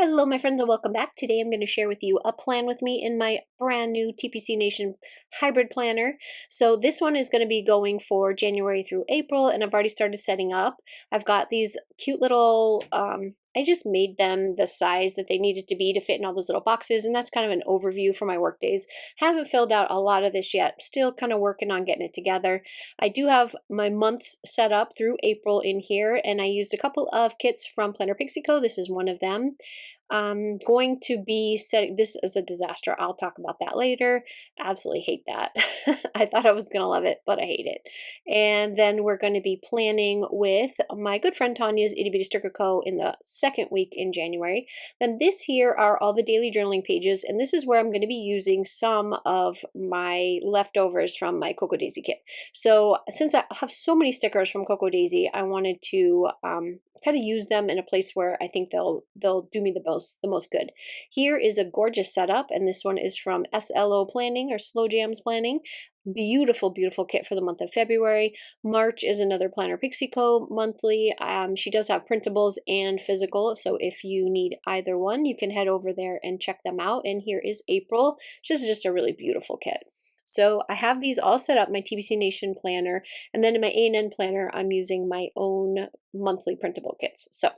Hello, my friends, and welcome back. Today I'm going to share with you a plan with me in my brand new TPC Nation hybrid planner. So this one is going to be going for January through April, and I've already started setting up. I've got these cute little, I just made them the size that they needed to be to fit in all those little boxes, and that's kind of an overview for my work days. Haven't filled out a lot of this yet. Still kind of working on getting it together. I do have my months set up through April in here, and I used a couple of kits from Planner Pixie Co. This is one of them. I'm going to be setting, this is a disaster. I'll talk about that later. Absolutely hate that. I thought I was going to love it, but I hate it. And then we're going to be planning with my good friend Tanya's Itty Bitty Sticker Co. in the second week in January. Then this here are all the daily journaling pages, and this is where I'm going to be using some of my leftovers from my Cocoa Daisy kit. So since I have so many stickers from Cocoa Daisy, I wanted to kind of use them in a place where I think they'll do me the most good. Here is a gorgeous setup, and this one is from SLO Planning or Slow Jams Planning. Beautiful, beautiful kit for the month of February. March is another Planner Pixie Co. monthly. She does have printables and physical, so if you need either one, you can head over there and check them out. And here is April, which is just a really beautiful kit. So I have these all set up, my TPC Nation planner, and then in my A&N planner, I'm using my own monthly printable kits. So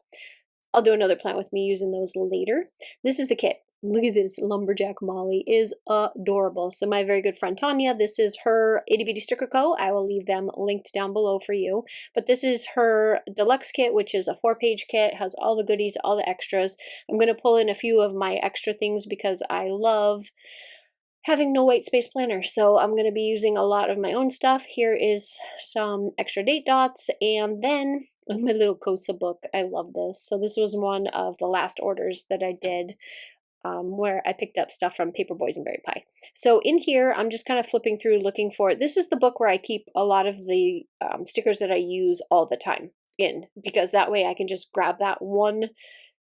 I'll do another plan with me using those later. This is the kit. Look at this, Lumberjack Molly is adorable. So my very good friend Tanya, this is her Itty Bitty Sticker Co. I will leave them linked down below for you. But this is her deluxe kit, which is a 4-page kit, has all the goodies, all the extras. I'm going to pull in a few of my extra things because I love having no white space planner, so I'm going to be using a lot of my own stuff. Here is some extra date dots, and then my little Kosa book. I love this. So this was one of the last orders that I did, where I picked up stuff from Paper Boys and Berry Pie. So in here, I'm just kind of flipping through looking for it. This is the book where I keep a lot of the stickers that I use all the time in, because that way I can just grab that one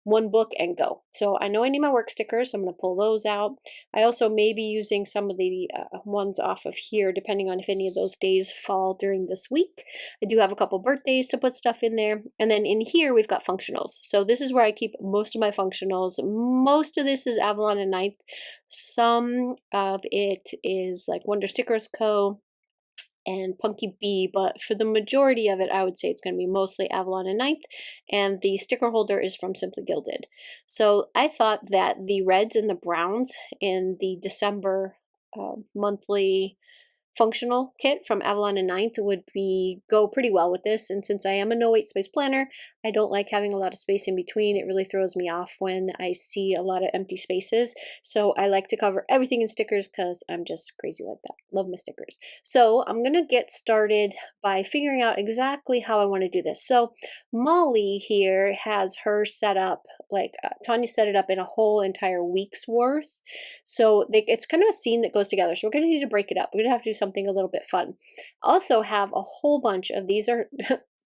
book and go. So I know I need my work stickers, so I'm going to pull those out. I also may be using some of the ones off of here, depending on if any of those days fall during this week. I do have a couple birthdays to put stuff in there. And then in here, we've got functionals. So this is where I keep most of my functionals. Most of this is Avalon and Ninth. Some of it is like Wonder Stickers Co. and Punky Bee, but for the majority of it, I would say it's going to be mostly Avalon and Ninth, and the sticker holder is from Simply Gilded. So I thought that the reds and the browns in the December monthly functional kit from Avalon and Ninth would go pretty well with this. And since I am a no white space planner, I don't like having a lot of space in between. It really throws me off when I see a lot of empty spaces. So I like to cover everything in stickers because I'm just crazy like that. Love my stickers. So I'm going to get started by figuring out exactly how I want to do this. So Molly here has her set up, like Tanya set it up in a whole entire week's worth. So it's kind of a scene that goes together. So we're going to need to break it up. We're going to have to do something a little bit fun. Also have a whole bunch of these are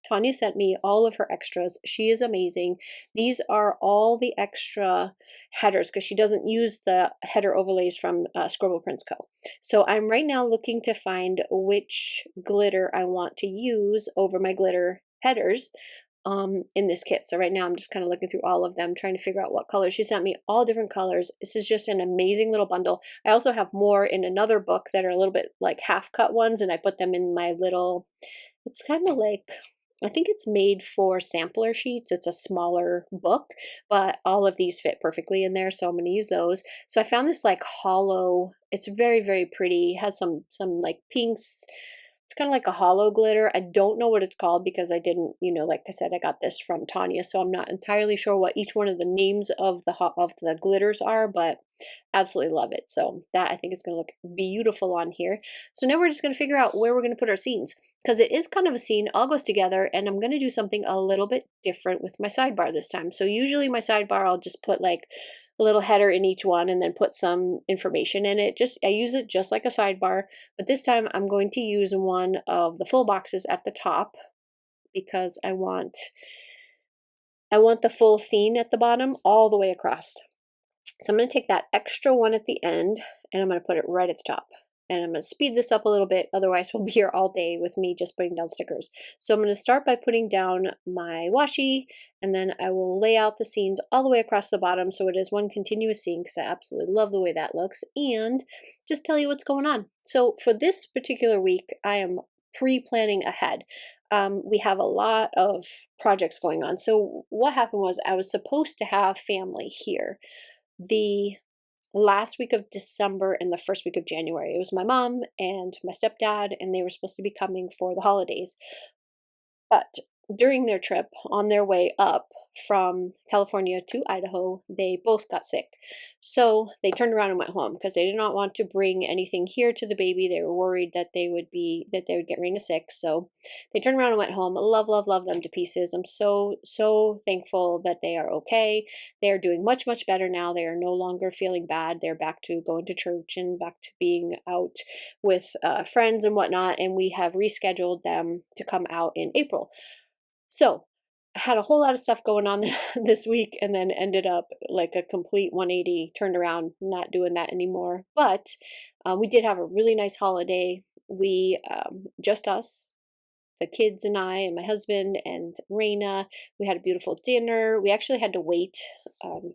Tanya sent me all of her extras. She is amazing. These are all the extra headers because she doesn't use the header overlays from Scribble Prints Co. So I'm right now looking to find which glitter I want to use over my glitter headers in this kit. So right now I'm just kind of looking through all of them, trying to figure out what colors. She sent me all different colors. This is just an amazing little bundle. I also have more in another book that are a little bit like half cut ones, and I put them in my little, it's kind of like, I think it's made for sampler sheets. It's a smaller book, but all of these fit perfectly in there, so I'm going to use those. So I found this like hollow, it's very, very pretty. It has some like pinks. It's kind of like a hollow glitter. I don't know what it's called because I didn't, like I said, I got this from Tanya, so I'm not entirely sure what each one of the names of the glitters are, but absolutely love it. So that I think is going to look beautiful on here. So now we're just going to figure out where we're going to put our scenes, because it is kind of a scene, all goes together, and I'm going to do something a little bit different with my sidebar this time. So usually my sidebar, I'll just put like a little header in each one and then put some information in it. I use it just like a sidebar, but this time I'm going to use one of the full boxes at the top because I want the full scene at the bottom all the way across. So I'm going to take that extra one at the end and I'm going to put it right at the top. and I'm going to speed this up a little bit. Otherwise, we'll be here all day with me just putting down stickers. So I'm going to start by putting down my washi, and then I will lay out the scenes all the way across the bottom so it is one continuous scene, because I absolutely love the way that looks, and just tell you what's going on. So for this particular week, I am pre-planning ahead. We have a lot of projects going on. So what happened was I was supposed to have family here the last week of December and the first week of January. It was my mom and my stepdad, and they were supposed to be coming for the holidays. But during their trip, on their way up from California to Idaho, they both got sick. So they turned around and went home because they did not want to bring anything here to the baby. They were worried that they would get Raina sick. So they turned around and went home. Love, love, love them to pieces. I'm so thankful that they are okay. They are doing much, much better now. They are no longer feeling bad. They're back to going to church and back to being out with friends and whatnot. And we have rescheduled them to come out in April. So I had a whole lot of stuff going on this week, and then ended up like a complete 180, turned around, not doing that anymore. But we did have a really nice holiday. We, just us, the kids and I and my husband and Raina, we had a beautiful dinner. We actually had to wait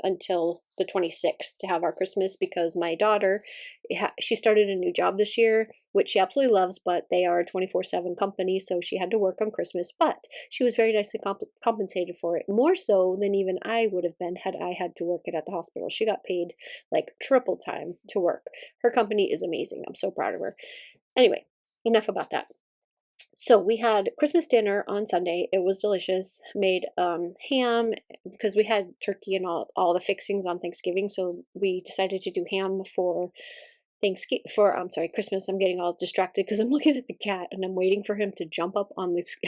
until the 26th to have our Christmas because my daughter, she started a new job this year, which she absolutely loves, but they are a 24/7 company, so she had to work on Christmas, but she was very nicely compensated for it, more so than even I would have been had I had to work it at the hospital. She got paid like triple time to work. Her company is amazing. I'm so proud of her. Anyway, enough about that. So we had Christmas dinner on Sunday. It was delicious. Made ham because we had turkey and all the fixings on Thanksgiving. So we decided to do ham for Christmas. I'm getting all distracted because I'm looking at the cat and I'm waiting for him to jump up on this.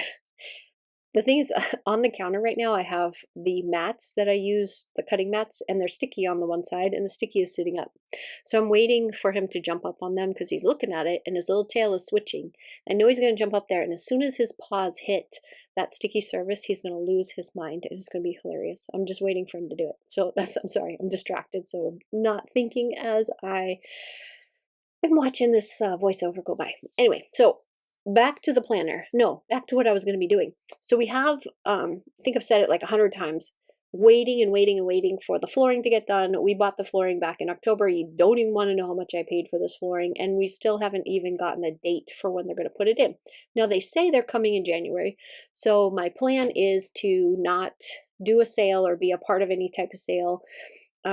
The thing is, on the counter right now, I have the mats that I use, the cutting mats, and they're sticky on the one side, and the sticky is sitting up. So I'm waiting for him to jump up on them because he's looking at it, and his little tail is switching. I know he's going to jump up there, and as soon as his paws hit that sticky surface, he's going to lose his mind, and it's going to be hilarious. I'm just waiting for him to do it. So I'm sorry, I'm distracted, so I'm not thinking as I am watching this voiceover go by. Anyway, so back to the planner. No, back to what I was going to be doing. So we have, I think I've said it like 100 times, waiting and waiting and waiting for the flooring to get done. We bought the flooring back in October. You don't even want to know how much I paid for this flooring, and we still haven't even gotten a date for when they're going to put it in. Now they say they're coming in January, so my plan is to not do a sale or be a part of any type of sale.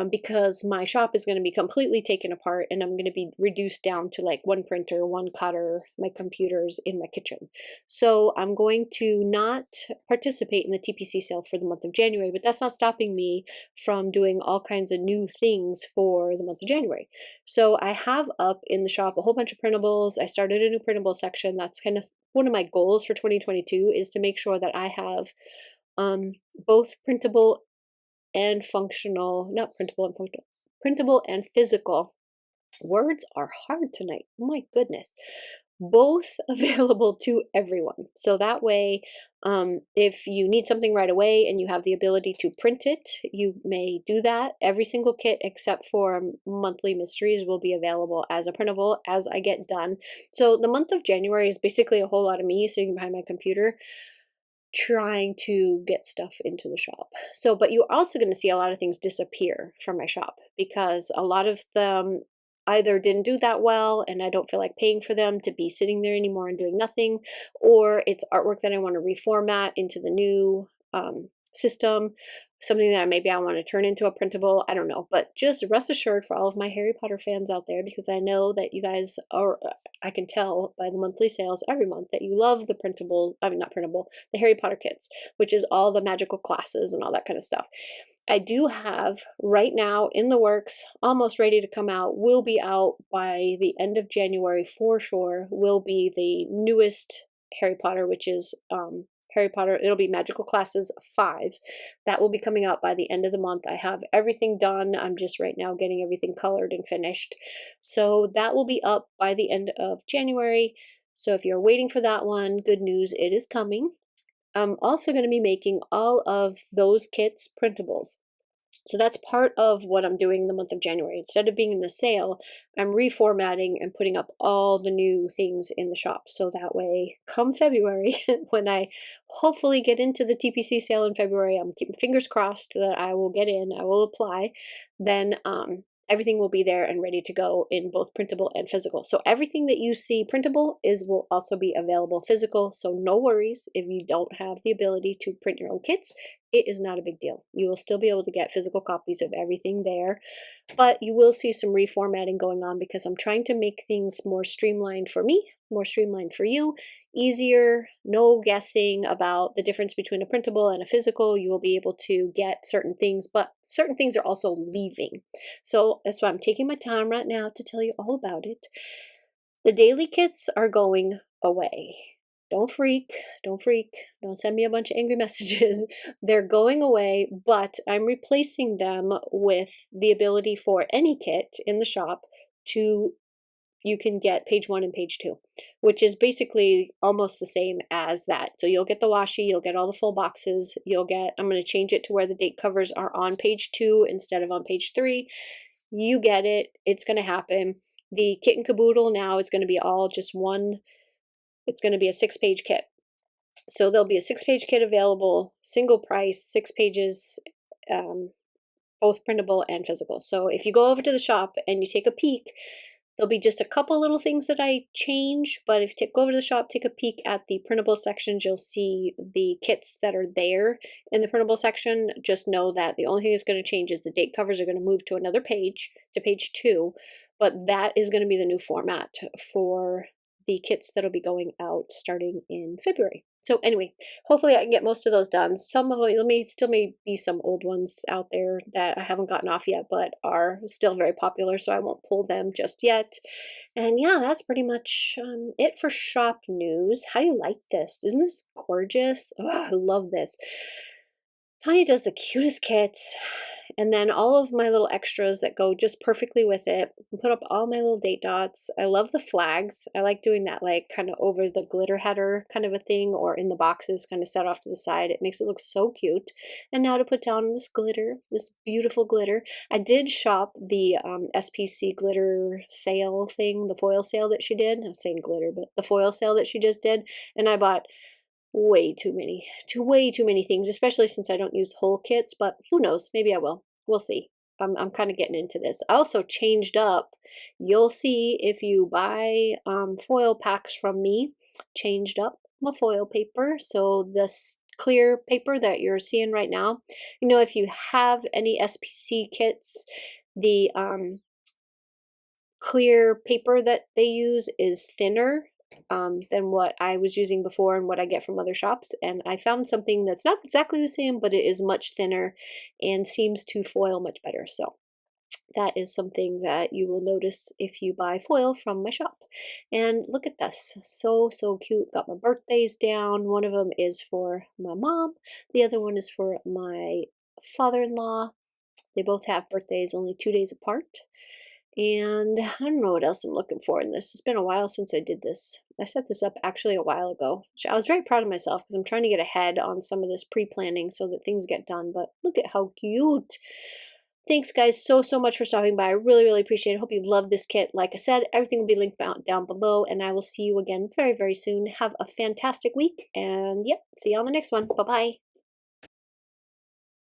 Because my shop is going to be completely taken apart, and I'm going to be reduced down to like one printer, one cutter, my computers in my kitchen. So I'm going to not participate in the TPC sale for the month of January, but that's not stopping me from doing all kinds of new things for the month of January. So I have up in the shop a whole bunch of printables. I started a new printable section. That's kind of one of my goals for 2022 is to make sure that I have both printable and functional, not printable and functional, printable and physical. Words are hard tonight. Oh my goodness. Both available to everyone. So that way, if you need something right away and you have the ability to print it, you may do that. Every single kit except for monthly mysteries will be available as a printable as I get done. So the month of January is basically a whole lot of me sitting behind my computer trying to get stuff into the shop. So, but you're also going to see a lot of things disappear from my shop because a lot of them either didn't do that well and I don't feel like paying for them to be sitting there anymore and doing nothing, or it's artwork that I want to reformat into the new system, something that maybe I want to turn into a printable. I don't know, but just rest assured for all of my Harry Potter fans out there, because I know that you guys are, I can tell by the monthly sales every month that you love the printable, I mean not printable, the Harry Potter kits, which is all the magical classes and all that kind of stuff. I do have right now in the works, almost ready to come out, will be out by the end of January for sure, will be the newest Harry Potter, which is Harry Potter, it'll be Magical Classes 5. That will be coming out by the end of the month. I have everything done. I'm just right now getting everything colored and finished. So that will be up by the end of January. So if you're waiting for that one, good news, it is coming. I'm also going to be making all of those kits printables. So that's part of what I'm doing in the month of January. Instead of being in the sale, I'm reformatting and putting up all the new things in the shop. So that way, come February, when I hopefully get into the TPC sale in February, I'm keeping fingers crossed that I will get in, I will apply, then everything will be there and ready to go in both printable and physical. So everything that you see printable will also be available physical. So no worries if you don't have the ability to print your own kits. It is not a big deal. You will still be able to get physical copies of everything there, but you will see some reformatting going on because I'm trying to make things more streamlined for me, more streamlined for you, easier, no guessing about the difference between a printable and a physical. You will be able to get certain things, but certain things are also leaving. So that's why I'm taking my time right now to tell you all about it. The daily kits are going away. Don't freak, don't freak, don't send me a bunch of angry messages. They're going away, but I'm replacing them with the ability for any kit in the shop to, you can get page 1 and page 2, which is basically almost the same as that. So you'll get the washi, you'll get all the full boxes, you'll get, I'm going to change it to where the date covers are on page 2 instead of on page 3. You get it, it's going to happen. The kit and caboodle now is going to be all just one, it's going to be a 6-page kit. So there'll be a 6-page kit available, single price, 6 pages, both printable and physical. So if you go over to the shop and you take a peek, there'll be just a couple little things that I change, but if you go over to the shop, take a peek at the printable sections, you'll see the kits that are there in the printable section. Just know that the only thing that's going to change is the date covers are going to move to another page, to page 2, but that is going to be the new format for the kits that'll be going out starting in February. So anyway, hopefully I can get most of those done. Some of them, still may be some old ones out there that I haven't gotten off yet, but are still very popular, so I won't pull them just yet. And yeah, that's pretty much it for shop news. How do you like this? Isn't this gorgeous? Oh, I love this. Tanya does the cutest kits, and then all of my little extras that go just perfectly with it. I put up all my little date dots. I love the flags. I like doing that, like kind of over the glitter header kind of a thing, or in the boxes kind of set off to the side. It makes it look so cute. And now to put down this glitter, this beautiful glitter. I did shop the SPC glitter sale thing, the foil sale that she did. I'm saying glitter, but the foil sale that she just did. And I bought way too many things, especially since I don't use whole kits, but who knows, maybe I will. We'll see. I'm kind of getting into this. I also changed up. You'll see if you buy foil packs from me, changed up my foil paper. So this clear paper that you're seeing right now, you know, if you have any SPC kits, the clear paper that they use is thinner than what I was using before and what I get from other shops. And I found something that's not exactly the same, but it is much thinner and seems to foil much better. So that is something that you will notice if you buy foil from my shop. And look at this. So, so cute. Got my birthdays down. One of them is for my mom. The other one is for my father-in-law. They both have birthdays only 2 days apart. And I don't know what else I'm looking for in this. It's been a while since I did this. I set this up actually a while ago. I was very proud of myself because I'm trying to get ahead on some of this pre-planning so that things get done. But look at how cute. Thanks guys so much for stopping by. I really appreciate it. Hope you love this kit. Like I said, everything will be linked down below, and I will see you again very soon. Have a fantastic week, and yep, see you on the next one. Bye-bye.